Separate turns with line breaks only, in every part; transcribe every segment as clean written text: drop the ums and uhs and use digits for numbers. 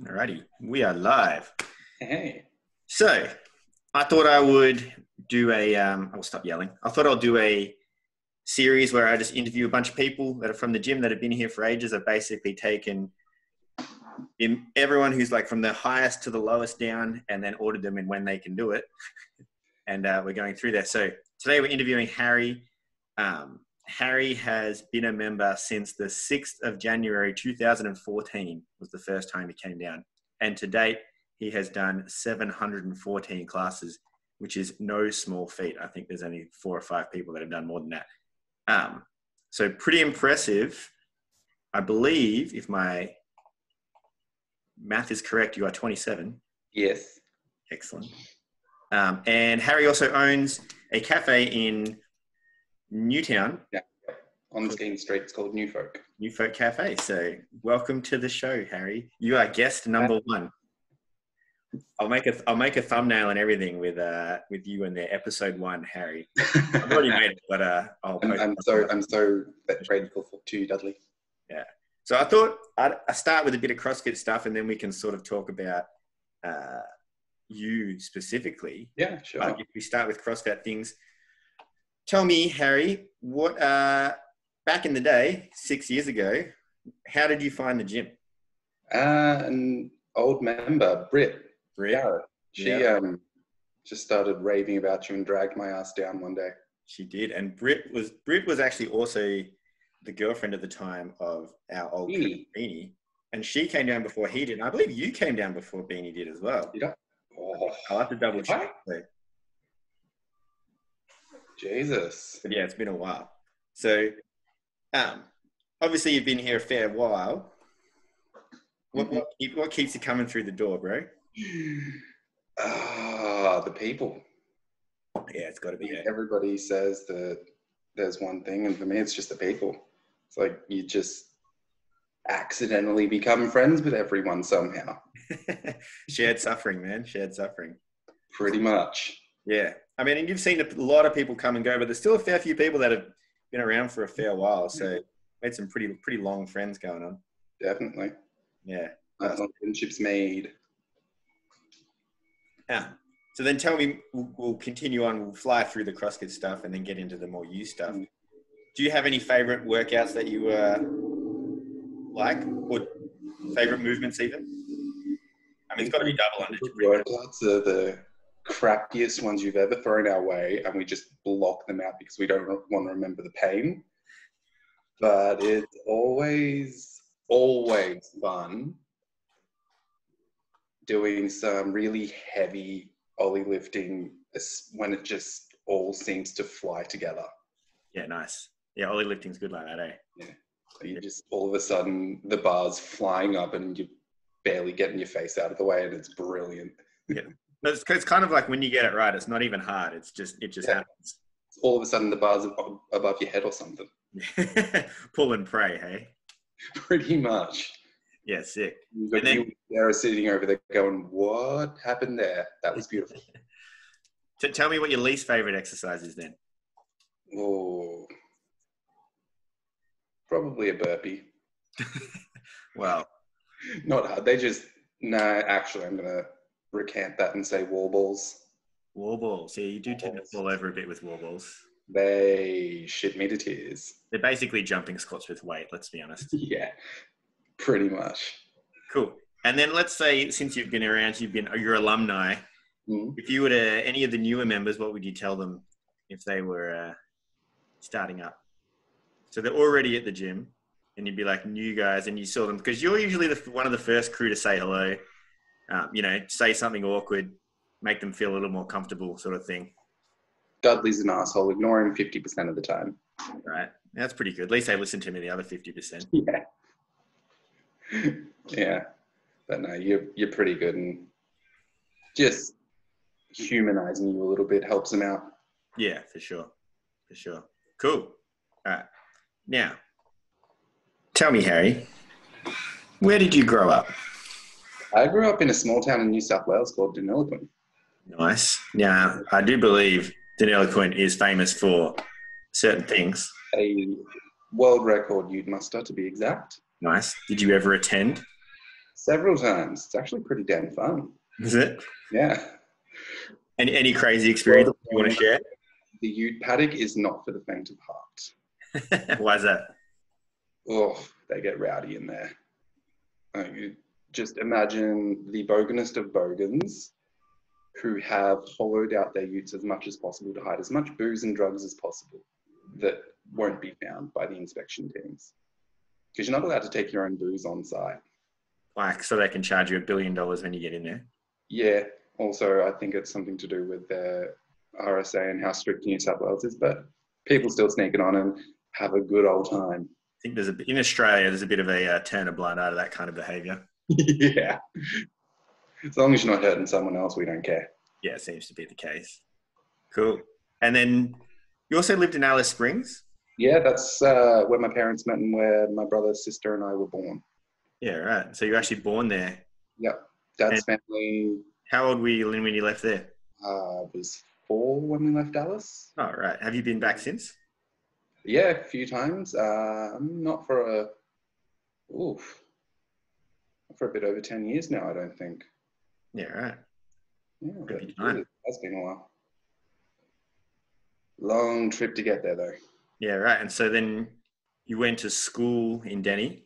Alrighty, we are live.
Hey.
So, I thought I would do I'll stop yelling. I thought I'll do a series where I just interview a bunch of people that are from the gym that have been here for ages. I've basically taken everyone who's like from the highest to the lowest down and then ordered them in when they can do it. And we're going through that. So, today we're interviewing Harry. Harry has been a member since the 6th of January 2014 was the first time he came down. And to date, he has done 714 classes, which is no small feat. I think there's only 4 or 5 people that have done more than that. So pretty impressive. I believe, if my math is correct, you are 27.
Yes.
Excellent. And Harry also owns a cafe in Newtown.
Yeah. On King Street, it's called New Folk.
New Folk Cafe. So welcome to the show, Harry. You are guest number 1. I'll make a thumbnail and everything with you in there. Episode 1, Harry. I've already made it, but
I'm so grateful to you, Dudley.
Yeah. So I thought I'd start with a bit of CrossFit stuff, and then we can sort of talk about you specifically.
Yeah, sure.
If we start with CrossFit things, tell me, Harry, what back in the day, 6 years ago, how did you find the gym?
An old member, Britt.
Yeah.
She just started raving about you and dragged my ass down one day.
She did. And Britt was actually also the girlfriend at the time of our old Beanie. And she came down before he did. And I believe you came down before Beanie did as well.
Did I? Oh,
I'll have to double check.
Jesus.
But yeah, it's been a while. So obviously you've been here a fair while. What keeps you coming through the door, bro?
The people.
Yeah, it's got to be it.
Everybody says that there's one thing, and for me, it's just the people. It's like you just accidentally become friends with everyone somehow.
Shared suffering, man. Shared suffering.
Pretty much.
Yeah. I mean, and you've seen a lot of people come and go, but there's still a fair few people that have been around for a fair while. So made some pretty long friends going on.
Definitely.
Yeah.
Friendships made.
Yeah. So then tell me, we'll continue on, we'll fly through the CrossFit stuff and then get into the more you stuff. Do you have any favorite workouts that you like, or favorite movements even? I mean, it's got to be double under.
Workouts are the crappiest ones you've ever thrown our way, and we just block them out because we don't want to remember the pain. But it's always fun doing some really heavy ollie lifting when it just all seems to fly together.
Yeah, nice. Yeah, ollie lifting's good like that, eh?
Yeah. So you just all of a sudden the bar's flying up and you're barely getting your face out of the way, and it's brilliant.
Yeah. It's kind of like when you get it right, it's not even hard. It just happens.
All of a sudden the bar's above your head or something.
Pull and pray, hey?
Pretty much.
Yeah, sick.
And then Sarah sitting over there going, what happened there? That was beautiful.
Tell me what your least favorite exercise is then.
Oh, probably a burpee.
Well,
not hard. Actually, I'm going to recant that and say wall balls.
Wall balls. Yeah, you do tend to fall over a bit with wall balls.
They shit me to tears.
They're basically jumping squats with weight, let's be honest.
Yeah, pretty much.
Cool. And then let's say, since you've been around, you're alumni. If you were to any of the newer members, what would you tell them if they were starting up? So they're already at the gym, and you'd be like new guys, and you saw them because you're usually one of the first crew to say hello. Say something awkward, make them feel a little more comfortable, sort of thing.
Dudley's an asshole. Ignore him 50% of the time.
Right. That's pretty good. At least they listen to me the other 50%.
Yeah. Yeah. But no, you're pretty good, and just humanizing you a little bit helps them out.
Yeah, for sure. Cool. All right. Now, tell me, Harry, where did you grow up?
I grew up in a small town in New South Wales called Deniliquin.
Nice. Now, I do believe Deniliquin is famous for certain things.
A world record youth muster, to be exact.
Nice. Did you ever attend?
Several times. It's actually pretty damn fun.
Is it?
Yeah.
Any crazy experience you want to share?
The ute paddock is not for the faint of heart.
Why is that?
Oh, they get rowdy in there. You just imagine the boganest of bogans who have hollowed out their utes as much as possible to hide as much booze and drugs as possible that won't be found by the inspection teams. Because you're not allowed to take your own booze on site.
Like, so they can charge you $1 billion when you get in there?
Yeah. Also, I think it's something to do with their RSA and how strict New South Wales is, but people still sneak it on and have a good old time.
I think in Australia, there's a bit of a turn a blind eye to that kind of behaviour.
Yeah. As long as you're not hurting someone else, we don't care.
Yeah, it seems to be the case. Cool. And then you also lived in Alice Springs?
Yeah, that's where my parents met and where my brother, sister, and I were born.
Yeah, right. So you were actually born there.
Yep. Dad's family.
How old were you when you left there?
Was 4 when we left Dallas.
Oh, right. Have you been back since?
Yeah, a few times. Not for a bit over 10 years now, I don't think.
Yeah, right.
Yeah,
Pretty time.
that's been a while. Long trip to get there, though.
Yeah, right. And so then you went to school in Denny?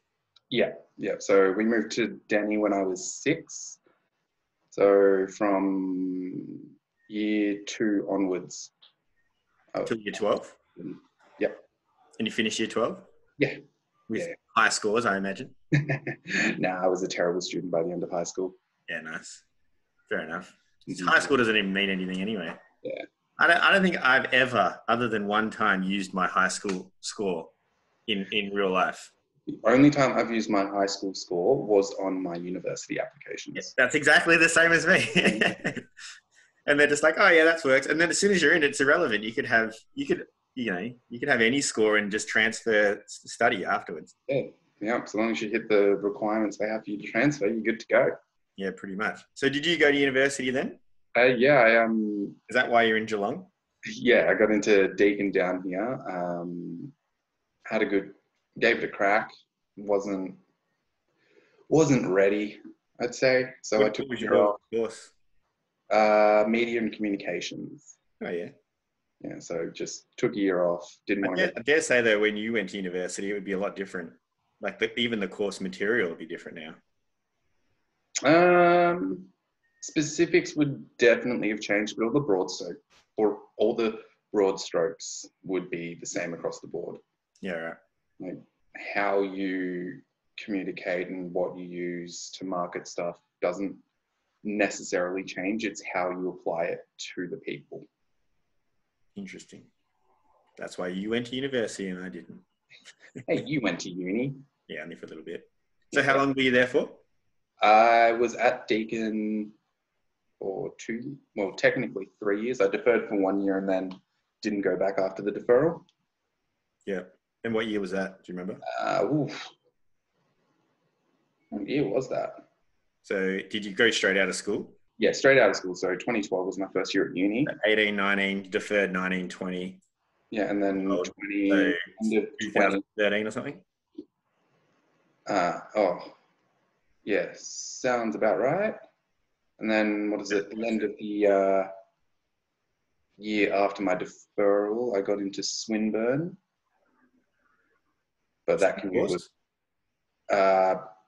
Yeah. So we moved to Denny when I was 6. So from year 2 onwards.
Till year 12?
Yep.
And you finished year 12?
Yeah.
With high scores, I imagine?
Nah, I was a terrible student by the end of high school.
Yeah, nice. Fair enough.
Mm-hmm.
High school doesn't even mean anything anyway.
Yeah.
I don't think I've ever, other than one time, used my high school score in real life.
The only time I've used my high school score was on my university applications.
Yeah, that's exactly the same as me. And they're just like, oh yeah, that works. And then as soon as you're in, it's irrelevant. You could have any score and just transfer study afterwards.
Yeah. So long as you hit the requirements they have for you to transfer, you're good to go.
Yeah, pretty much. So did you go to university then?
Yeah, I
Is that why you're in Geelong?
Yeah, I got into Deakin down here. Gave it a crack. Wasn't ready, I'd say. So I took a year off.
Course.
Media and communications.
Oh yeah.
Yeah, so just took a year off.
I dare say though, when you went to university, it would be a lot different. Like even the course material would be different
now. Specifics would definitely have changed, but all the broad strokes would be the same across the board.
Yeah, right.
Like how you communicate and what you use to market stuff doesn't necessarily change. It's how you apply it to the people.
Interesting. That's why you went to university and I didn't.
Hey, you went to uni.
Yeah, only for a little bit. So how long were you there for?
I was at Deakin for technically 3 years. I deferred for 1 year and then didn't go back after the deferral.
Yeah. And what year was that? Do you remember?
What year was that?
So did you go straight out of school?
Yeah, straight out of school. So 2012 was my first year at uni.
18, 19, deferred 19, 20.
Yeah, and then 20,
so
end of
2013 or something?
Yeah, sounds about right. And then, the end of the year after my deferral, I got into Swinburne. But that commute was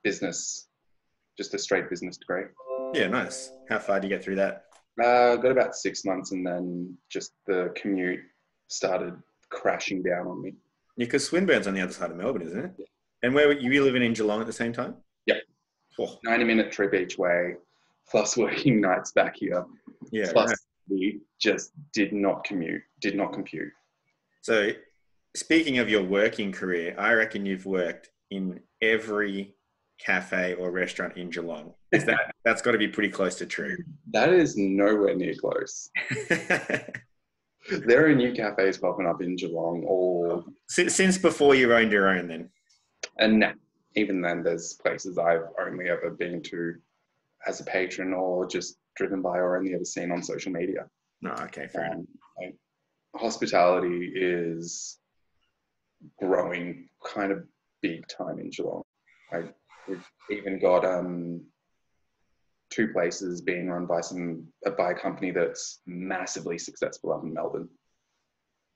business, just a straight business degree.
Yeah, nice. How far did you get through that?
Got about 6 months and then just the commute started crashing down on me.
Yeah, because Swinburne's on the other side of Melbourne, isn't it? Yeah. And where were you living in Geelong at the same time?
Yep. 90-minute trip each way, plus working nights back here.
Yeah.
Plus we just did not compute.
So speaking of your working career, I reckon you've worked in every cafe or restaurant in Geelong. That's got to be pretty close to true?
That is nowhere near close. There are new cafes popping up in Geelong or
since before you owned your own then?
And no, even then there's places I've only ever been to as a patron or just driven by or only ever seen on social media.
No, okay, fair enough.
Hospitality is growing kind of big time in Geelong. We've even got 2 places being run by by a company that's massively successful up in Melbourne.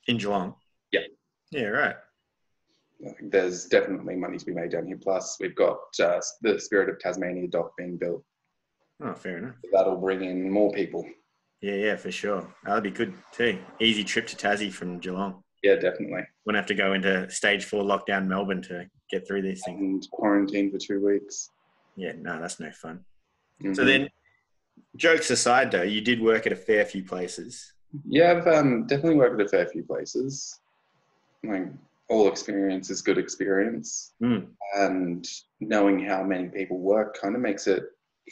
In Geelong?
Yeah.
Yeah, right.
I think there's definitely money to be made down here. Plus, we've got the Spirit of Tasmania dock being built.
Oh, fair enough.
That'll bring in more people.
Yeah, for sure. That'd be good too. Easy trip to Tassie from Geelong.
Yeah, definitely.
Wouldn't have to go into stage 4 lockdown Melbourne to get through these things.
And quarantine for 2 weeks.
Yeah, no, that's no fun.
Mm-hmm.
So then, jokes aside though, you did work at a fair few places.
Yeah, I've definitely worked at a fair few places. Like, all experience is good experience. And knowing how many people work kind of makes it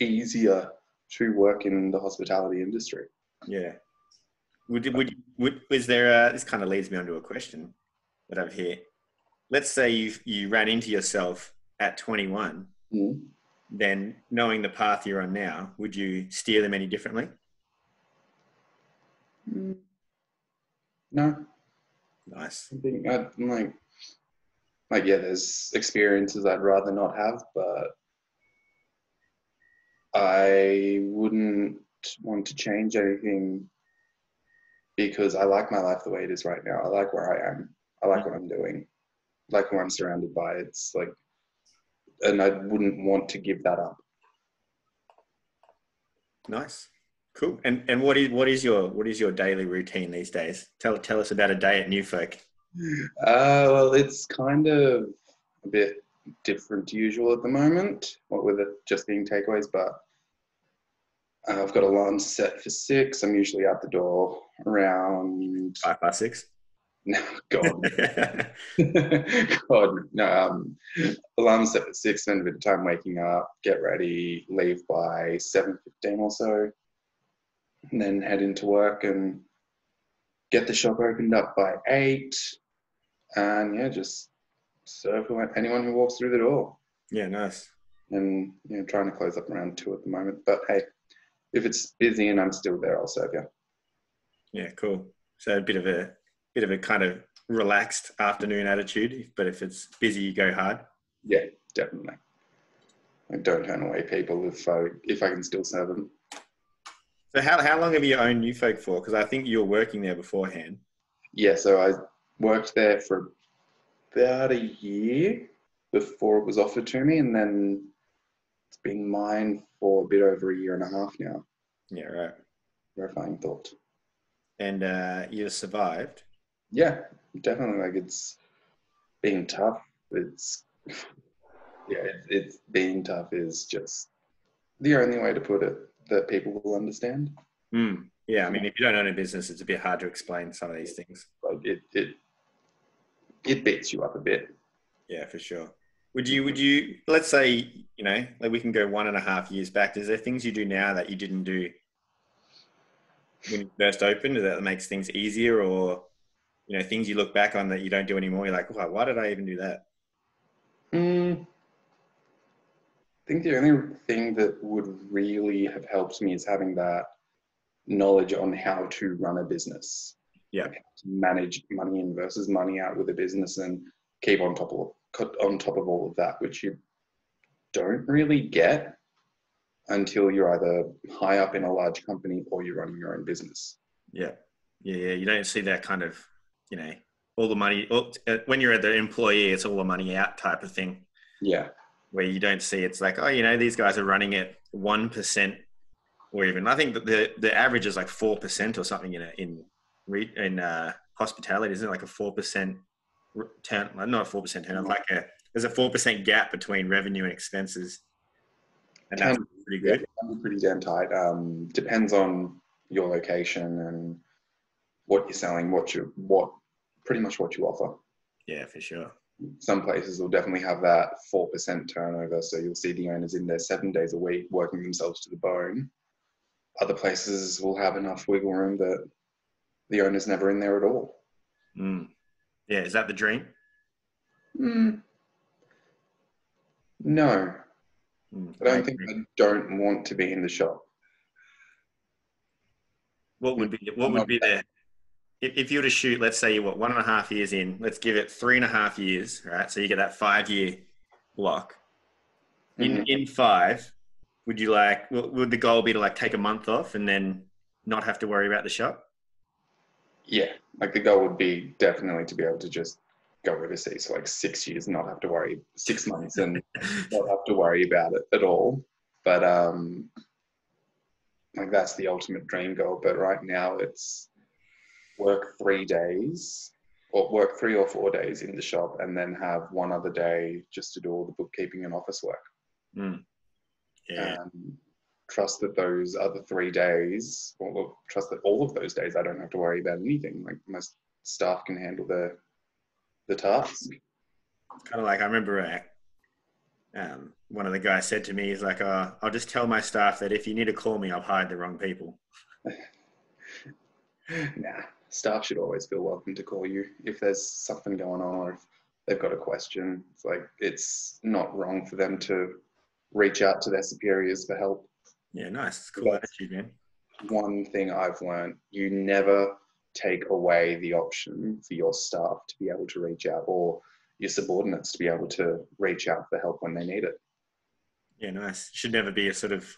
easier to work in the hospitality industry.
Yeah. Was there this kind of leads me onto a question that I've here. Let's say you ran into yourself at 21, then knowing the path you're on now, would you steer them any differently?
No.
Nice.
I think yeah, there's experiences I'd rather not have, but I wouldn't want to change anything because I like my life the way it is right now. I like where I am. I like what I'm doing. I like who I'm surrounded by. It's like, and I wouldn't want to give that up.
Nice. Cool. And what is your daily routine these days? Tell us about a day at Newfolk.
Well, it's kind of a bit different to usual at the moment, what with it just being takeaways, but I've got alarms set for 6. I'm usually out the door around
6:05.
No, God. God, no. Alarm set for 6, spend a bit of time waking up, get ready, leave by 7:15 or so, and then head into work and get the shop opened up by 8, and yeah, just serve anyone who walks through the door.
Yeah, nice.
And trying to close up around 2 at the moment, but hey, if it's busy and I'm still there, I'll serve you.
Yeah, cool. So a bit of a kind of relaxed afternoon attitude, but if it's busy, you go hard.
Yeah, definitely. I don't turn away people if I can still serve them.
So how long have you owned Newfolk for? Because I think you were working there beforehand.
Yeah, so I worked there for about a year before it was offered to me, and then it's been mine for a bit over a year and a half now.
Yeah, right.
Terrifying thought.
And you survived?
Yeah, definitely. Like, it's been tough. It's being tough is just the only way to put it that people will understand.
Yeah, I mean, if you don't own a business, it's a bit hard to explain some of these things.
Like it beats you up a bit.
Yeah, for sure. Would you let's say, like we can go 1.5 years back. Is there things you do now that you didn't do when you first opened that makes things easier, or things you look back on that you don't do anymore? You're like, why did I even do that?
I think the only thing that would really have helped me is having that knowledge on how to run a business.
Yeah.
Like, how to manage money in versus money out with a business and keep on top of all of that, which you don't really get until you're either high up in a large company or you're running your own business.
Yeah. You don't see that kind of, all the money, when you're the employee, it's all the money out type of thing.
Yeah.
Where you don't see it's like, these guys are running at 1%, or even, I think that the average is like 4% or something in hospitality. Isn't it like a 4% turn? Not a 4% turn. Like there's a 4% gap between revenue and expenses, and that's pretty good.
Yeah, pretty damn tight. Depends on your location and what you're selling, pretty much what you offer.
Yeah, for sure.
Some places will definitely have that 4% turnover, so you'll see the owners in there 7 days a week working themselves to the bone. Other places will have enough wiggle room that the owner's never in there at all.
Yeah, is that the dream?
No. I don't want to be in the shop.
What would be the, if you were to shoot, let's say you're 1.5 years in, let's give it 3.5 years, right? So you get that 5-year block. In 5, would you like? Would the goal be to like take a month off and then not have to worry about the shop?
Yeah, like the goal would be definitely to be able to just go overseas for like 6 years, not have to worry 6 months, and not have to worry about it at all. But like that's the ultimate dream goal. But right now it's work 3 days, or work 3 or 4 days in the shop, and then have one other day just to do all the bookkeeping and office work.
Yeah.
Trust that those other 3 days, or trust that all of those days I don't have to worry about anything. Like my staff can handle the task.
Kind of like I remember one of the guys said to me, he's like, I'll just tell my staff that if you need to call me, I've hired the wrong people.
Nah, staff should always feel welcome to call you if there's something going on, or if they've got a question. It's like, it's not wrong for them to reach out to their superiors for help.
Yeah, nice. It's a cool attitude, man.
One thing I've learned, you never take away the option for your staff to be able to reach out, or your subordinates to be able to reach out for help when they need it.
Yeah, nice. Should never be a sort of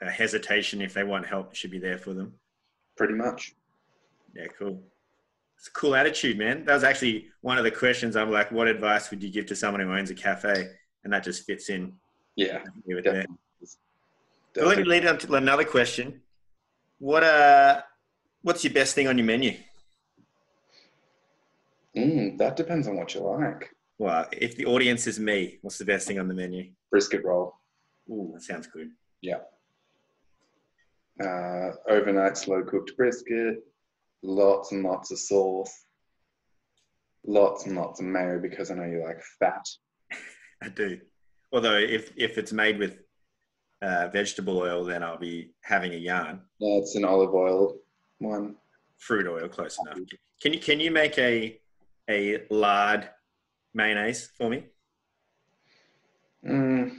a hesitation. If they want help, you should be there for them.
Pretty much.
Yeah, cool. It's a cool attitude, man. That was actually one of the questions. I'm like, what advice would you give to someone who owns a cafe? And that just fits in.
Yeah,
with
definitely.
So let me lead on to another question. What's your best thing on your menu?
That depends on what you like.
Well, if the audience is me, what's the best thing on the menu?
Brisket roll.
Ooh, that sounds good.
Yeah. Overnight slow cooked brisket, lots and lots of sauce, lots and lots of mayo, because I know you like fat.
I do. Although if it's made with vegetable oil, then I'll be having a yarn.
No, it's an olive oil one.
Fruit oil, close enough. Can you make a lard mayonnaise for me?
I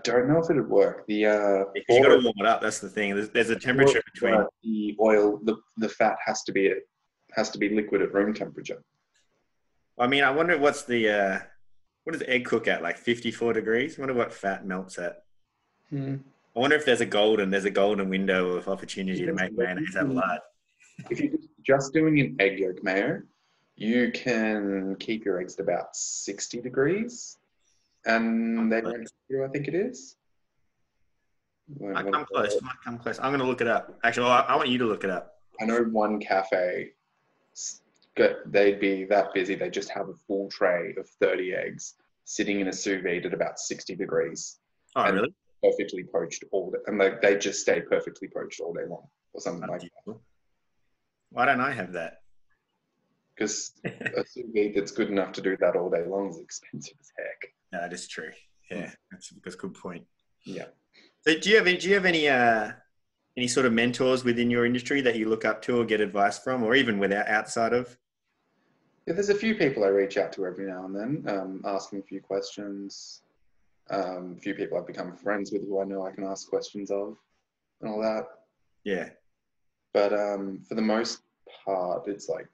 don't know if it'd work.
Because you got to warm it up. That's the thing. There's a temperature between
the oil. The fat has to be liquid at room temperature.
I mean, I wonder what's the what does egg cook at? Like 54 degrees? I wonder what fat melts at. I wonder if there's a golden window of opportunity to make mayonnaise out of lard.
If you're just doing an egg yolk mayo, you can keep your eggs at about 60 degrees. And they run through, I think it is.
Might come close. I'm going to look it up. Actually, I want you to look it up.
I know one cafe, they'd be that busy, they just have a full tray of 30 eggs sitting in a sous vide at about 60 degrees.
Oh, really?
Perfectly poached all day. And they just stay perfectly poached all day long, or something like that.
Why don't I have that?
Because a sous vide that's good enough to do that all day long is expensive as heck.
No, that is true. Yeah, that's a good point.
Yeah.
So do you have any sort of mentors within your industry that you look up to or get advice from, or even outside of?
Yeah, there's a few people I reach out to every now and then, asking a few questions. A few people I've become friends with who I know I can ask questions of, and all that.
Yeah.
But for the most part, it's like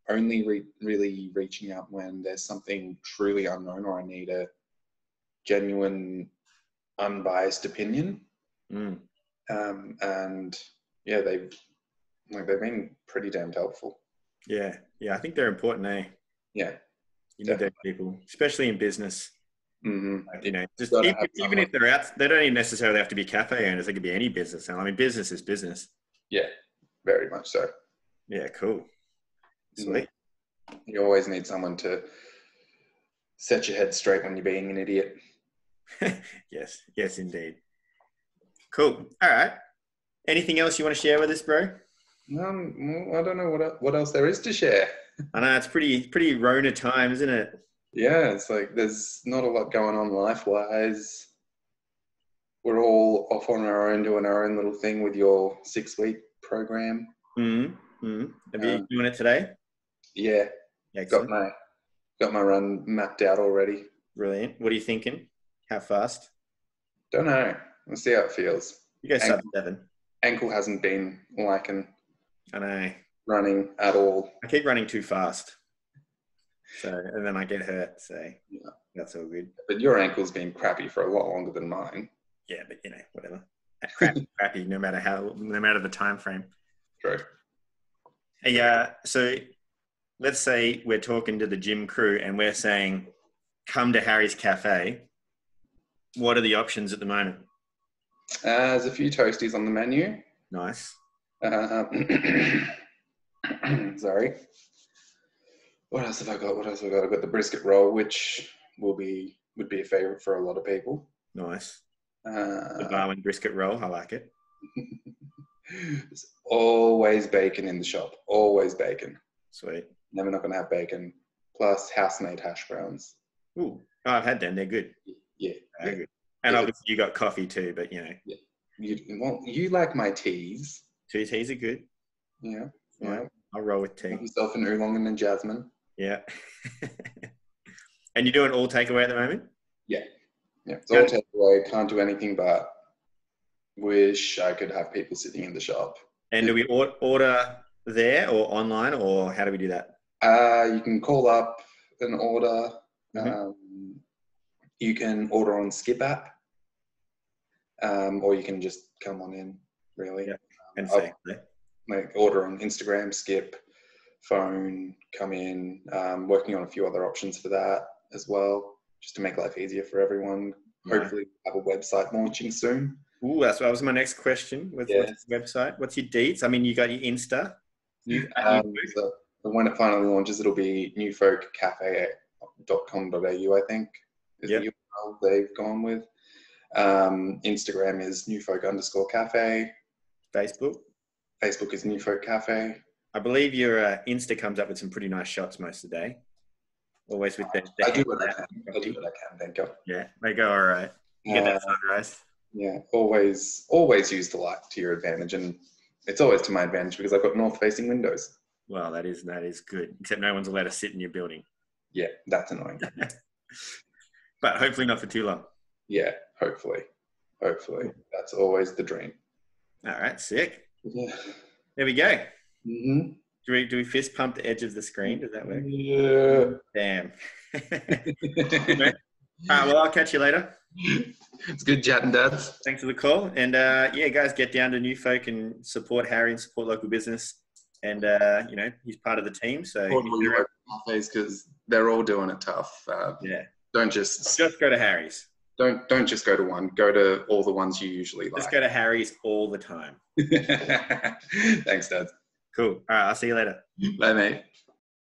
only really reaching out when there's something truly unknown, or I need a genuine, unbiased opinion. And yeah, they've been pretty damn helpful.
Yeah, I think they're important, eh?
Yeah,
you need those people, especially in business.
Like,
just even if they're out, they don't even necessarily have to be cafe owners. They could be any business. I mean, business is business.
Yeah, very much so.
Yeah, cool. Sweet.
You always need someone to set your head straight when you're being an idiot.
Yes, indeed. Cool. All right. Anything else you want to share with us, bro?
I don't know what else there is to share.
I know it's pretty Rona time, isn't it?
Yeah, it's like there's not a lot going on life-wise. We're all off on our own doing our own little thing with your 6-week program.
Have you doing it today?
Yeah.
Excellent.
Got my run mapped out already.
Brilliant. What are you thinking? How fast?
Don't know. We'll see how it feels.
You go sub 7.
Ankle hasn't been liking.
I know.
Running at all.
I keep running too fast. So, and then I get hurt. So,
yeah.
That's all good.
But your ankle's been crappy for a lot longer than mine.
Yeah, but whatever. Crappy, no matter the time frame.
True.
Hey, so let's say we're talking to the gym crew and we're saying, come to Harry's Cafe. What are the options at the moment?
There's a few toasties on the menu.
Nice.
Sorry. What else have I got? I've got the brisket roll, which would be a favourite for a lot of people.
Nice. The Barwon brisket roll. I like it.
There's always bacon in the shop. Always bacon.
Sweet.
Never not going to have bacon. Plus house-made hash browns.
Ooh. Oh, I've had them. They're good.
Yeah.
They're good. And obviously you got coffee too, but
Yeah. You like my teas.
2 teas are good.
Yeah.
Yeah. I'll roll with tea.
Have yourself an oolong and a jasmine.
Yeah. And you're doing all takeaway at the moment?
Yeah. Yeah. It's all takeaway. Can't do anything but wish I could have people sitting in the shop.
And do we order there or online, or how do we do that?
You can call up and order.
Mm-hmm.
You can order on Skip app. Or you can just come on in, really.
Yeah. And say,
like order on Instagram, Skip, phone, come in. Working on a few other options for that as well, just to make life easier for everyone.
Right.
Hopefully have a website launching soon.
Ooh, that was my next question. What's the website? What's your deets? I mean, you got your Insta.
So when it finally launches, it'll be newfolkcafe.com.au, I think, is the URL they've gone with. Instagram is newfolk_cafe.
Facebook
is newfolk cafe.
I believe your Insta comes up with some pretty nice shots most of the day. Always with the
I do what I can. Thank you.
Yeah, they go all right. You get that sunrise.
Yeah, always use the light to your advantage, and it's always to my advantage because I've got north-facing windows.
Well, that is good. Except no one's allowed to sit in your building.
Yeah, that's annoying.
But hopefully not for too long.
Yeah, hopefully. That's always the dream.
All right, sick.
Yeah.
There we go.
Mm-hmm.
Do we fist pump the edge of the screen? Does that work?
Yeah.
Damn. All right, well, I'll catch you later.
It's good chatting, dads.
Thanks for the call. And guys, get down to New Folk and support Harry and support local business. And, he's part of the team. So
cafes, because they're all doing it tough. Don't just
go to Harry's.
Don't just go to one. Go to all the ones you usually like.
Just go to Harry's all the time.
Thanks, Dad.
Cool. All right. I'll see you later.
Bye, mate.